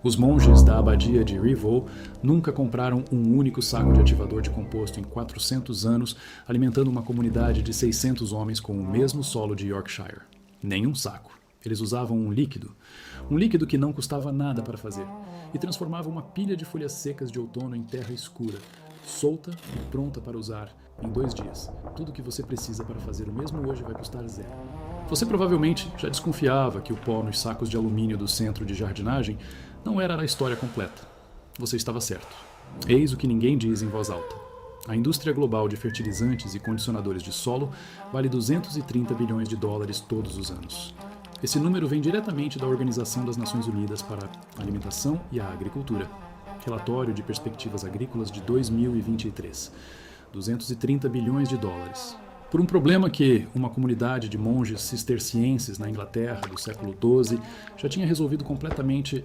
Os monges da abadia de Rievaulx nunca compraram um único saco de ativador de composto em 400 anos, alimentando uma comunidade de 600 homens com o mesmo solo de Yorkshire. Nenhum saco. Eles usavam um líquido que não custava nada para fazer, e transformava uma pilha de folhas secas de outono em terra escura, solta e pronta para usar em 2 dias. Tudo o que você precisa para fazer o mesmo hoje vai custar 0. Você provavelmente já desconfiava que o pó nos sacos de alumínio do centro de jardinagem não era a história completa. Você estava certo. Eis o que ninguém diz em voz alta. A indústria global de fertilizantes e condicionadores de solo vale 230 bilhões de dólares todos os anos. Esse número vem diretamente da Organização das Nações Unidas para a Alimentação e a Agricultura. Relatório de Perspectivas Agrícolas de 2023. 230 bilhões de dólares. Por um problema que uma comunidade de monges cistercienses na Inglaterra do século XII já tinha resolvido completamente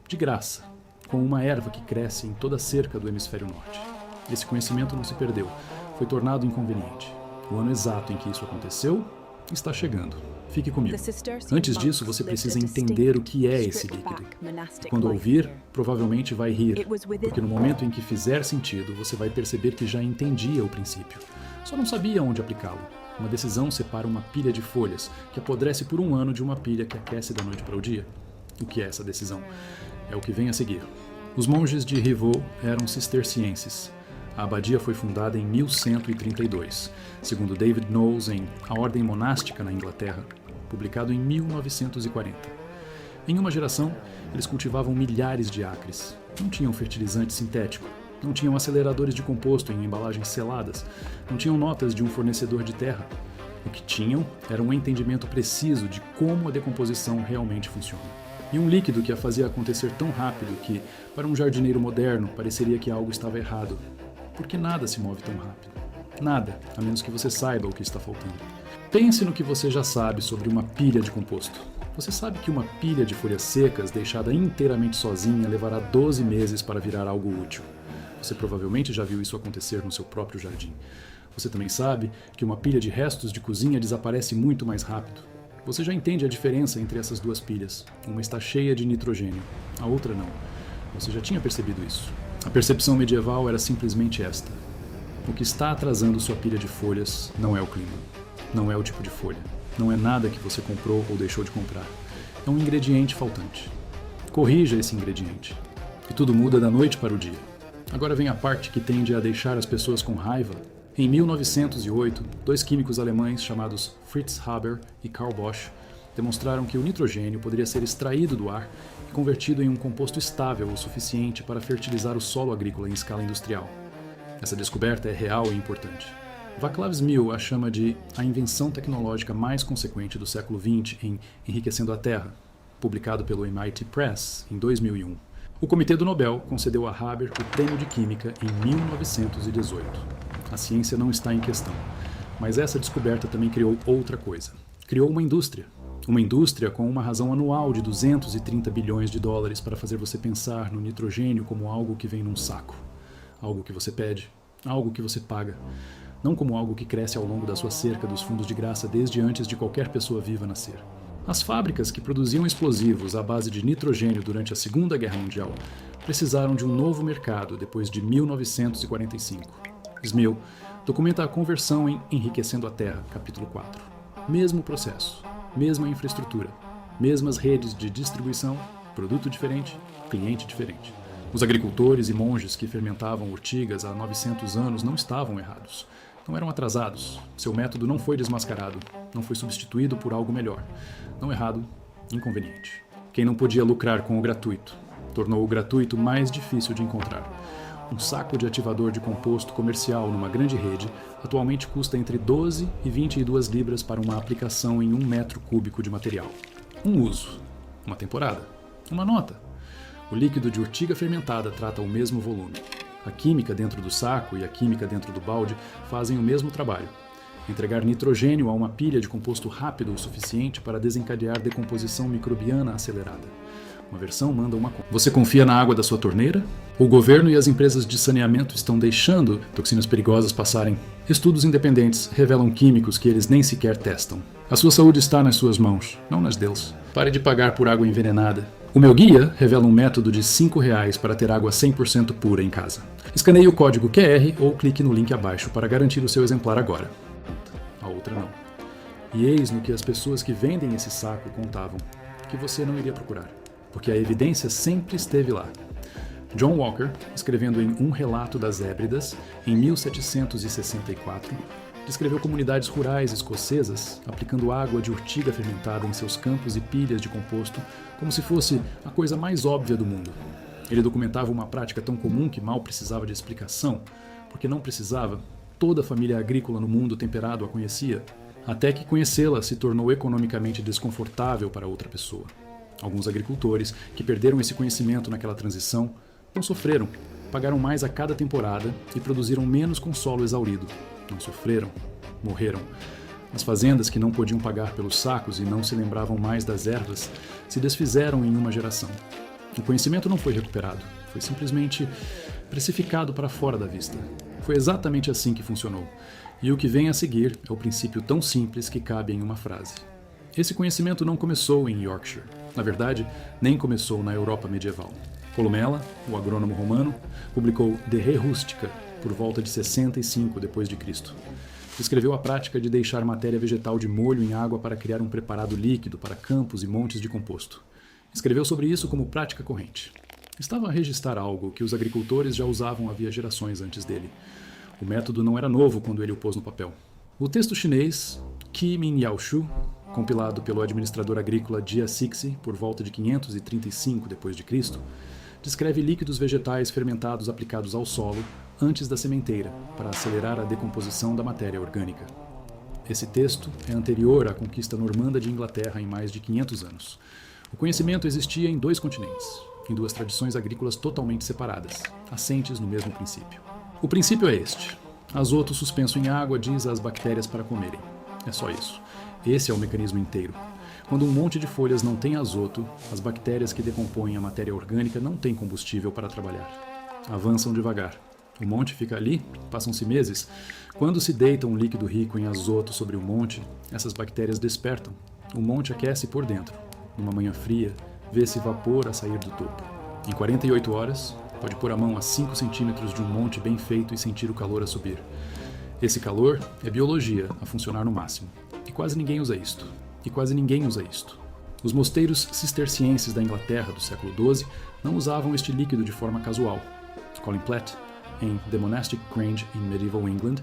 de graça, com uma erva que cresce em toda a cerca do hemisfério norte. Esse conhecimento não se perdeu, foi tornado inconveniente. O ano exato em que isso aconteceu está chegando. Fique comigo. Antes disso, você precisa entender o que é esse líquido. Quando ouvir, provavelmente vai rir, porque no momento em que fizer sentido, você vai perceber que já entendia o princípio. Só não sabia onde aplicá-lo. Uma decisão separa uma pilha de folhas, que apodrece por um ano, de uma pilha que aquece da noite para o dia. O que é essa decisão? É o que vem a seguir. Os monges de Rievaulx eram cistercienses. A abadia foi fundada em 1132, segundo David Knowles em A Ordem Monástica na Inglaterra, publicado em 1940. Em uma geração, eles cultivavam milhares de acres. Não tinham fertilizante sintético, não tinham aceleradores de composto em embalagens seladas, não tinham notas de um fornecedor de terra. O que tinham era um entendimento preciso de como a decomposição realmente funciona. E um líquido que a fazia acontecer tão rápido que, para um jardineiro moderno, pareceria que algo estava errado. Porque nada se move tão rápido. Nada, a menos que você saiba o que está faltando. Pense no que você já sabe sobre uma pilha de composto. Você sabe que uma pilha de folhas secas, deixada inteiramente sozinha, levará 12 meses para virar algo útil. Você provavelmente já viu isso acontecer no seu próprio jardim. Você também sabe que uma pilha de restos de cozinha desaparece muito mais rápido. Você já entende a diferença entre essas duas pilhas. Uma está cheia de nitrogênio, a outra não. Você já tinha percebido isso. A percepção medieval era simplesmente esta. O que está atrasando sua pilha de folhas não é o clima. Não é o tipo de folha. Não é nada que você comprou ou deixou de comprar. É um ingrediente faltante. Corrija esse ingrediente. E tudo muda da noite para o dia. Agora vem a parte que tende a deixar as pessoas com raiva. Em 1908, 2 químicos alemães chamados Fritz Haber e Karl Bosch demonstraram que o nitrogênio poderia ser extraído do ar e convertido em um composto estável o suficiente para fertilizar o solo agrícola em escala industrial. Essa descoberta é real e importante. Václav Smil a chama de a invenção tecnológica mais consequente do século XX em Enriquecendo a Terra, publicado pelo MIT Press em 2001. O Comitê do Nobel concedeu a Haber o Prêmio de Química em 1918. A ciência não está em questão, mas essa descoberta também criou outra coisa. Criou uma indústria. Uma indústria com uma razão anual de 230 bilhões de dólares para fazer você pensar no nitrogênio como algo que vem num saco. Algo que você pede, algo que você paga. Não como algo que cresce ao longo da sua cerca dos fundos de graça desde antes de qualquer pessoa viva nascer. As fábricas que produziam explosivos à base de nitrogênio durante a Segunda Guerra Mundial precisaram de um novo mercado depois de 1945. Smil documenta a conversão em Enriquecendo a Terra, capítulo 4. Mesmo processo, mesma infraestrutura, mesmas redes de distribuição, produto diferente, cliente diferente. Os agricultores e monges que fermentavam urtigas há 900 anos não estavam errados. Não eram atrasados. Seu método não foi desmascarado, não foi substituído por algo melhor. Não errado, inconveniente. Quem não podia lucrar com o gratuito, tornou o gratuito mais difícil de encontrar. Um saco de ativador de composto comercial numa grande rede atualmente custa entre 12 e 22 libras para uma aplicação em 1 metro cúbico de material. Um uso, uma temporada, uma nota. O líquido de urtiga fermentada trata o mesmo volume. A química dentro do saco e a química dentro do balde fazem o mesmo trabalho. Entregar nitrogênio a uma pilha de composto rápido o suficiente para desencadear decomposição microbiana acelerada. Uma versão manda uma conta. Você confia na água da sua torneira? O governo e as empresas de saneamento estão deixando toxinas perigosas passarem. Estudos independentes revelam químicos que eles nem sequer testam. A sua saúde está nas suas mãos, não nas deles. Pare de pagar por água envenenada. O meu guia revela um método de R$5 para ter água 100% pura em casa. Escaneie o código QR ou clique no link abaixo para garantir o seu exemplar agora. A outra não. E eis no que as pessoas que vendem esse saco contavam, que você não iria procurar, porque a evidência sempre esteve lá. John Walker, escrevendo em Um Relato das Hébridas, em 1764, descreveu comunidades rurais escocesas aplicando água de urtiga fermentada em seus campos e pilhas de composto como se fosse a coisa mais óbvia do mundo. Ele documentava uma prática tão comum que mal precisava de explicação, porque não precisava, toda a família agrícola no mundo temperado a conhecia, até que conhecê-la se tornou economicamente desconfortável para outra pessoa. Alguns agricultores, que perderam esse conhecimento naquela transição, não sofreram, pagaram mais a cada temporada e produziram menos com solo exaurido. Não sofreram, morreram. As fazendas que não podiam pagar pelos sacos e não se lembravam mais das ervas se desfizeram em uma geração. O conhecimento não foi recuperado, foi simplesmente precificado para fora da vista. Foi exatamente assim que funcionou. E o que vem a seguir é o princípio tão simples que cabe em uma frase. Esse conhecimento não começou em Yorkshire. Na verdade, nem começou na Europa medieval. Columela, o agrônomo romano, publicou De Re Rustica por volta de 65 d.C. Descreveu a prática de deixar matéria vegetal de molho em água para criar um preparado líquido para campos e montes de composto. Escreveu sobre isso como prática corrente. Estava a registrar algo que os agricultores já usavam havia gerações antes dele. O método não era novo quando ele o pôs no papel. O texto chinês Qi Min Yao Shu, compilado pelo administrador agrícola Jia Cixi por volta de 535 d.C., descreve líquidos vegetais fermentados aplicados ao solo antes da sementeira, para acelerar a decomposição da matéria orgânica. Esse texto é anterior à conquista normanda de Inglaterra em mais de 500 anos. O conhecimento existia em 2 continentes, em 2 tradições agrícolas totalmente separadas, assentes no mesmo princípio. O princípio é este. Azoto suspenso em água diz às bactérias para comerem. É só isso. Esse é o mecanismo inteiro. Quando um monte de folhas não tem azoto, as bactérias que decompõem a matéria orgânica não têm combustível para trabalhar. Avançam devagar. O monte fica ali, passam-se meses. Quando se deita um líquido rico em azoto sobre o monte, essas bactérias despertam. O monte aquece por dentro. Numa manhã fria, vê-se vapor a sair do topo. Em 48 horas, pode pôr a mão a 5 centímetros de um monte bem feito e sentir o calor a subir. Esse calor é biologia a funcionar no máximo. E quase ninguém usa isto. Os mosteiros cistercienses da Inglaterra do século XII não usavam este líquido de forma casual. Colin Platt, em The Monastic Grange in Medieval England,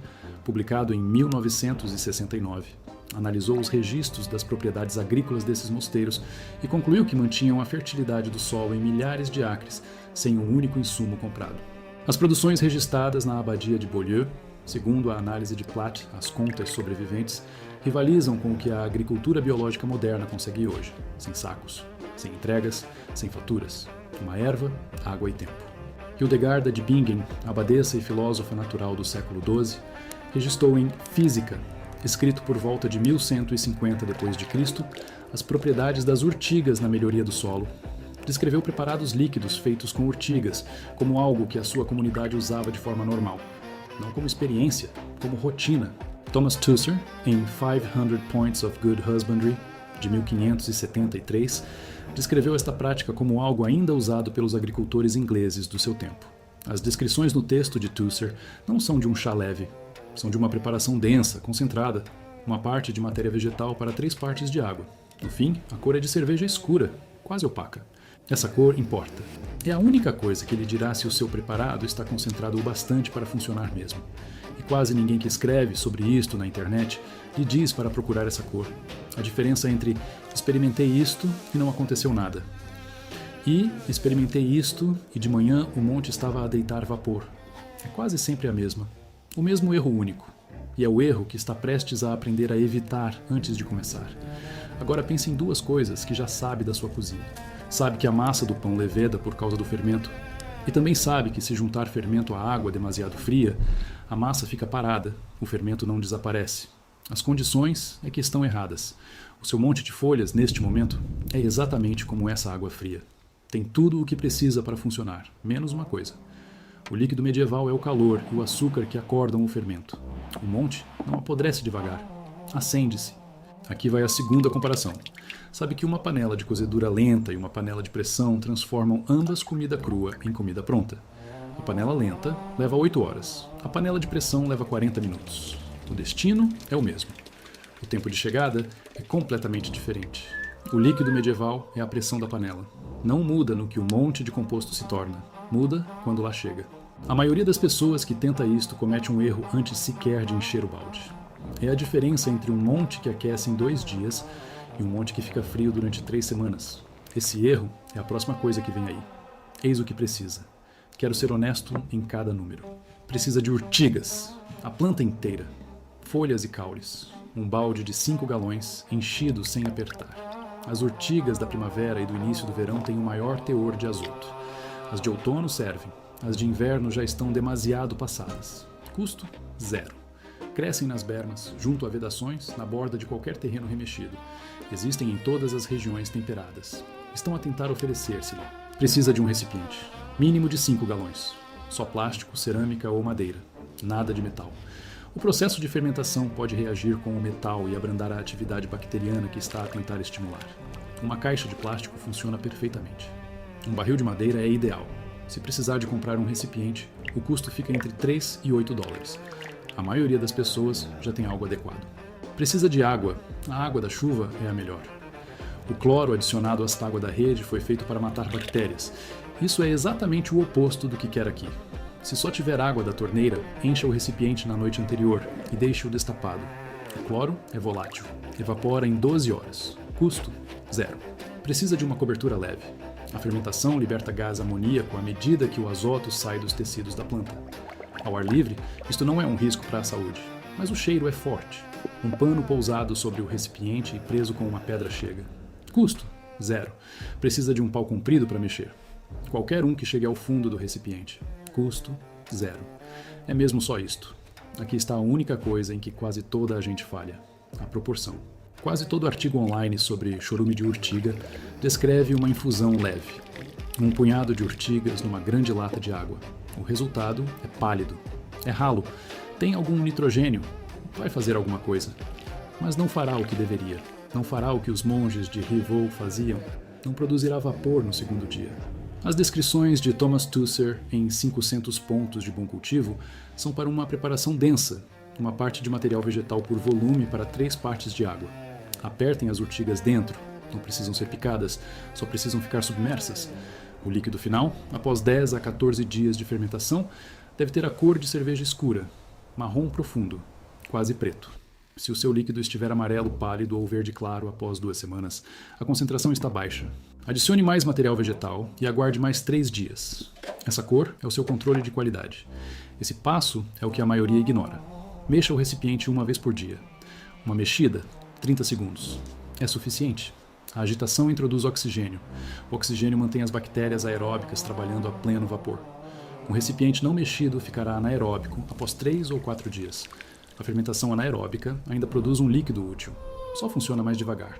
publicado em 1969, analisou os registros das propriedades agrícolas desses mosteiros e concluiu que mantinham a fertilidade do solo em milhares de acres, sem um único insumo comprado. As produções registradas na abadia de Beaulieu, segundo a análise de Platt, as contas sobreviventes, rivalizam com o que a agricultura biológica moderna consegue hoje, sem sacos, sem entregas, sem faturas, uma erva, água e tempo. Hildegarda de Bingen, abadesa e filósofa natural do século XII, registrou em Física, escrito por volta de 1150 d.C., as propriedades das urtigas na melhoria do solo. Descreveu preparados líquidos feitos com urtigas como algo que a sua comunidade usava de forma normal, não como experiência, como rotina. Thomas Tusser, em 500 Points of Good Husbandry, de 1573, descreveu esta prática como algo ainda usado pelos agricultores ingleses do seu tempo. As descrições no texto de Tusser não são de um chá leve, são de uma preparação densa, concentrada, uma parte de matéria vegetal para 3 partes de água. No fim, a cor é de cerveja escura, quase opaca. Essa cor importa. É a única coisa que lhe dirá se o seu preparado está concentrado o bastante para funcionar mesmo. E quase ninguém que escreve sobre isto na internet lhe diz para procurar essa cor. A diferença entre experimentei isto e não aconteceu nada. E experimentei isto e de manhã o monte estava a deitar vapor. É quase sempre a mesma. O mesmo erro único. E é o erro que está prestes a aprender a evitar antes de começar. Agora pense em 2 coisas que já sabe da sua cozinha. Sabe que a massa do pão leveda por causa do fermento. E também sabe que se juntar fermento à água demasiado fria, a massa fica parada, o fermento não desaparece. As condições é que estão erradas. O seu monte de folhas, neste momento, é exatamente como essa água fria. Tem tudo o que precisa para funcionar, menos uma coisa. O líquido medieval é o calor e o açúcar que acordam o fermento. O monte não apodrece devagar, acende-se. Aqui vai a segunda comparação. Sabe que uma panela de cozedura lenta e uma panela de pressão transformam ambas comida crua em comida pronta. A panela lenta leva 8 horas, a panela de pressão leva 40 minutos. O destino é o mesmo. O tempo de chegada é completamente diferente. O líquido medieval é a pressão da panela. Não muda no que o monte de composto se torna, muda quando lá chega. A maioria das pessoas que tenta isto comete um erro antes sequer de encher o balde. É a diferença entre um monte que aquece em 2 dias e um monte que fica frio durante 3 semanas. Esse erro é a próxima coisa que vem aí. Eis o que precisa. Quero ser honesto em cada número. Precisa de urtigas, a planta inteira, folhas e caules, um balde de 5 galões, enchido sem apertar. As urtigas da primavera e do início do verão têm o maior teor de azoto. As de outono servem, as de inverno já estão demasiado passadas. Custo? 0. Crescem nas bermas, junto a vedações, na borda de qualquer terreno remexido. Existem em todas as regiões temperadas. Estão a tentar oferecer-se-lhe. Precisa de um recipiente, mínimo de 5 galões. Só plástico, cerâmica ou madeira. Nada de metal. O processo de fermentação pode reagir com o metal e abrandar a atividade bacteriana que está a tentar estimular. Uma caixa de plástico funciona perfeitamente. Um barril de madeira é ideal. Se precisar de comprar um recipiente, o custo fica entre 3 e 8 dólares. A maioria das pessoas já tem algo adequado. Precisa de água. A água da chuva é a melhor. O cloro adicionado à água da rede foi feito para matar bactérias. Isso é exatamente o oposto do que quer aqui. Se só tiver água da torneira, encha o recipiente na noite anterior e deixe-o destapado. O cloro é volátil. Evapora em 12 horas. Custo? 0. Precisa de uma cobertura leve. A fermentação liberta gás amoníaco à medida que o azoto sai dos tecidos da planta. Ao ar livre, isto não é um risco para a saúde, mas o cheiro é forte. Um pano pousado sobre o recipiente e preso com uma pedra chega. Custo? 0. Precisa de um pau comprido para mexer. Qualquer um que chegue ao fundo do recipiente. Custo? 0. É mesmo só isto. Aqui está a única coisa em que quase toda a gente falha: a proporção. Quase todo artigo online sobre chorume de urtiga descreve uma infusão leve. Um punhado de urtigas numa grande lata de água. O resultado é pálido. É ralo. Tem algum nitrogênio. Vai fazer alguma coisa. Mas não fará o que deveria. Não fará o que os monges de Rivaux faziam. Não produzirá vapor no segundo dia. As descrições de Thomas Tusser em 500 pontos de bom cultivo são para uma preparação densa, uma parte de material vegetal por volume para 3 partes de água. Apertem as urtigas dentro, não precisam ser picadas, só precisam ficar submersas. O líquido final, após 10 a 14 dias de fermentação, deve ter a cor de cerveja escura, marrom profundo, quase preto. Se o seu líquido estiver amarelo pálido ou verde claro após 2 semanas, a concentração está baixa. Adicione mais material vegetal e aguarde mais 3 dias. Essa cor é o seu controle de qualidade. Esse passo é o que a maioria ignora. Mexa o recipiente uma vez por dia. Uma mexida, 30 segundos. É suficiente. A agitação introduz oxigênio. O oxigênio mantém as bactérias aeróbicas trabalhando a pleno vapor. Um recipiente não mexido ficará anaeróbico após 3 ou 4 dias. A fermentação anaeróbica ainda produz um líquido útil. Só funciona mais devagar.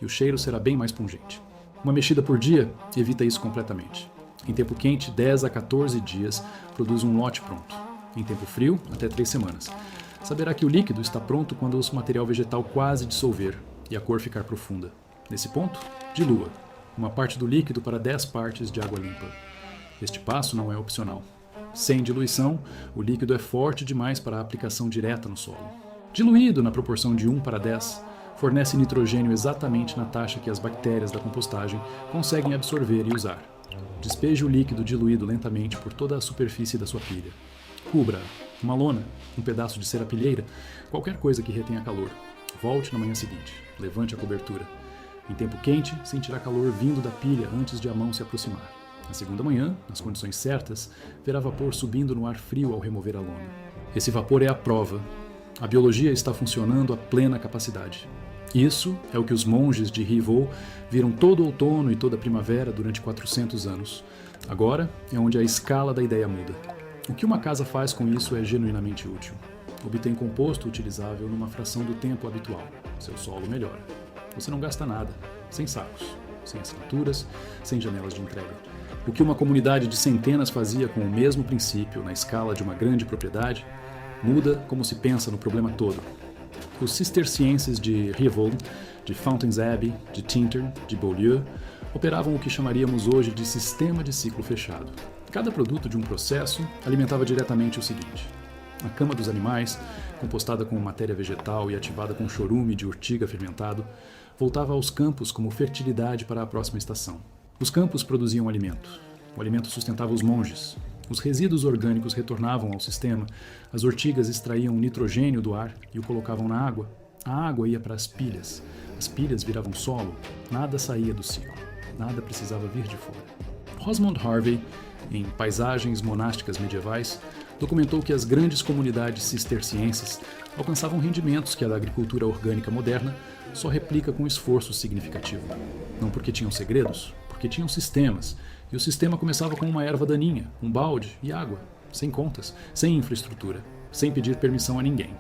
E o cheiro será bem mais pungente. Uma mexida por dia evita isso completamente. Em tempo quente, 10 a 14 dias produz um lote pronto. Em tempo frio, até 3 semanas. Saberá que o líquido está pronto quando o material vegetal quase dissolver e a cor ficar profunda. Nesse ponto, dilua. Uma parte do líquido para 10 partes de água limpa. Este passo não é opcional. Sem diluição, o líquido é forte demais para a aplicação direta no solo. Diluído na proporção de 1 para 10, fornece nitrogênio exatamente na taxa que as bactérias da compostagem conseguem absorver e usar. Despeje o líquido diluído lentamente por toda a superfície da sua pilha. Cubra uma lona, um pedaço de serapilheira, qualquer coisa que retenha calor. Volte na manhã seguinte. Levante a cobertura. Em tempo quente, sentirá calor vindo da pilha antes de a mão se aproximar. Na segunda manhã, nas condições certas, verá vapor subindo no ar frio ao remover a lona. Esse vapor é a prova. A biologia está funcionando a plena capacidade. Isso é o que os monges de Rivaux viram todo outono e toda primavera durante 400 anos. Agora é onde a escala da ideia muda. O que uma casa faz com isso é genuinamente útil. Obtém composto utilizável numa fração do tempo habitual. Seu solo melhora. Você não gasta nada, sem sacos, sem assinaturas, sem janelas de entrega. O que uma comunidade de centenas fazia com o mesmo princípio na escala de uma grande propriedade, muda como se pensa no problema todo. Os cistercienses de Rievaulx, de Fountains Abbey, de Tintern, de Beaulieu, operavam o que chamaríamos hoje de sistema de ciclo fechado. Cada produto de um processo alimentava diretamente o seguinte: a cama dos animais, compostada com matéria vegetal e ativada com chorume de urtiga fermentado, voltava aos campos como fertilidade para a próxima estação. Os campos produziam alimento. O alimento sustentava os monges. Os resíduos orgânicos retornavam ao sistema, as ortigas extraíam o nitrogênio do ar e o colocavam na água. A água ia para as pilhas viravam solo, nada saía do ciclo, nada precisava vir de fora. Rosamond Harvey, em Paisagens Monásticas Medievais, documentou que as grandes comunidades cistercienses alcançavam rendimentos que a da agricultura orgânica moderna só replica com esforço significativo. Não porque tinham segredos, porque tinham sistemas, e o sistema começava com uma erva daninha, um balde e água, sem contas, sem infraestrutura, sem pedir permissão a ninguém.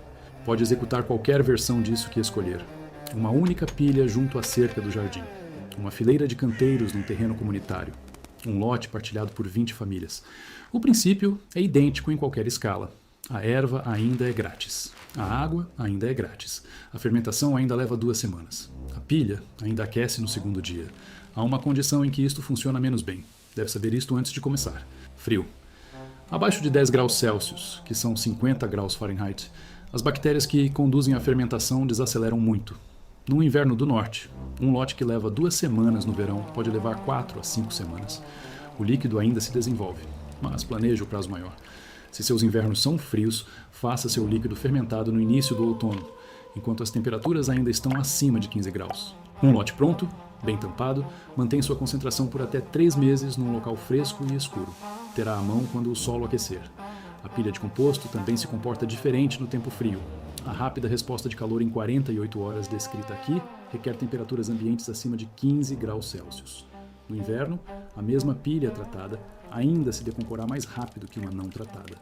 Pode executar qualquer versão disso que escolher. Uma única pilha junto à cerca do jardim, uma fileira de canteiros num terreno comunitário, um lote partilhado por 20 famílias. O princípio é idêntico em qualquer escala. A erva ainda é grátis. A água ainda é grátis. A fermentação ainda leva 2 semanas. A pilha ainda aquece no segundo dia. Há uma condição em que isto funciona menos bem. Deve saber isto antes de começar. Frio. Abaixo de 10 graus Celsius, que são 50 graus Fahrenheit, as bactérias que conduzem a fermentação desaceleram muito. No inverno do norte, um lote que leva 2 semanas no verão pode levar 4 a 5 semanas. O líquido ainda se desenvolve, mas planeje o prazo maior. Se seus invernos são frios, faça seu líquido fermentado no início do outono, enquanto as temperaturas ainda estão acima de 15 graus. Um lote pronto, bem tampado, mantém sua concentração por até 3 meses num local fresco e escuro. Terá à mão quando o solo aquecer. A pilha de composto também se comporta diferente no tempo frio. A rápida resposta de calor em 48 horas descrita aqui requer temperaturas ambientes acima de 15 graus Celsius. No inverno, a mesma pilha tratada ainda se decomporá mais rápido que uma não tratada.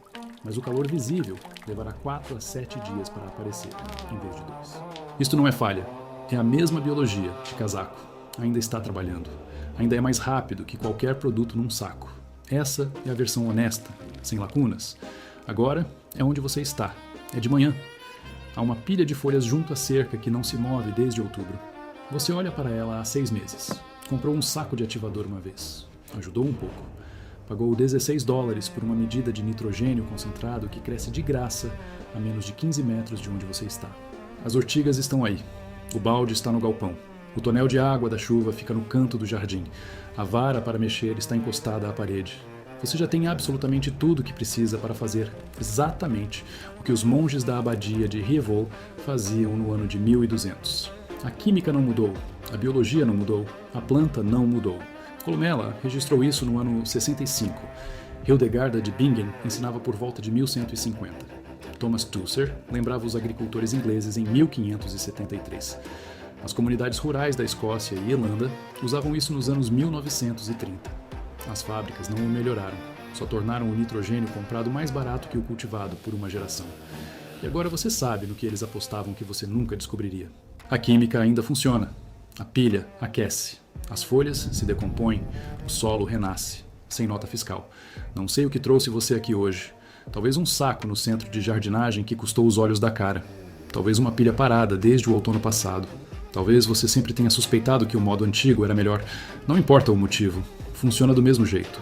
Mas o calor visível levará 4 a 7 dias para aparecer, em vez de 2. Isto não é falha. É a mesma biologia de casaco. Ainda está trabalhando. Ainda é mais rápido que qualquer produto num saco. Essa é a versão honesta, sem lacunas. Agora é onde você está. É de manhã. Há uma pilha de folhas junto à cerca que não se move desde outubro. Você olha para ela há 6 meses. Comprou um saco de ativador uma vez. Ajudou um pouco. Pagou $16 por uma medida de nitrogênio concentrado que cresce de graça a menos de 15 metros de onde você está. As ortigas estão aí. O balde está no galpão. O tonel de água da chuva fica no canto do jardim. A vara para mexer está encostada à parede. Você já tem absolutamente tudo o que precisa para fazer exatamente o que os monges da abadia de Rievaulx faziam no ano de 1200. A química não mudou, a biologia não mudou, a planta não mudou. Columella registrou isso no ano 65. Hildegarda de Bingen ensinava por volta de 1150. Thomas Tusser lembrava os agricultores ingleses em 1573. As comunidades rurais da Escócia e Irlanda usavam isso nos anos 1930. As fábricas não o melhoraram, só tornaram o nitrogênio comprado mais barato que o cultivado por uma geração. E agora você sabe no que eles apostavam que você nunca descobriria. A química ainda funciona. A pilha aquece. As folhas se decompõem. O solo renasce. Sem nota fiscal. Não sei o que trouxe você aqui hoje. Talvez um saco no centro de jardinagem que custou os olhos da cara. Talvez uma pilha parada desde o outono passado. Talvez você sempre tenha suspeitado que o modo antigo era melhor. Não importa o motivo. Funciona do mesmo jeito.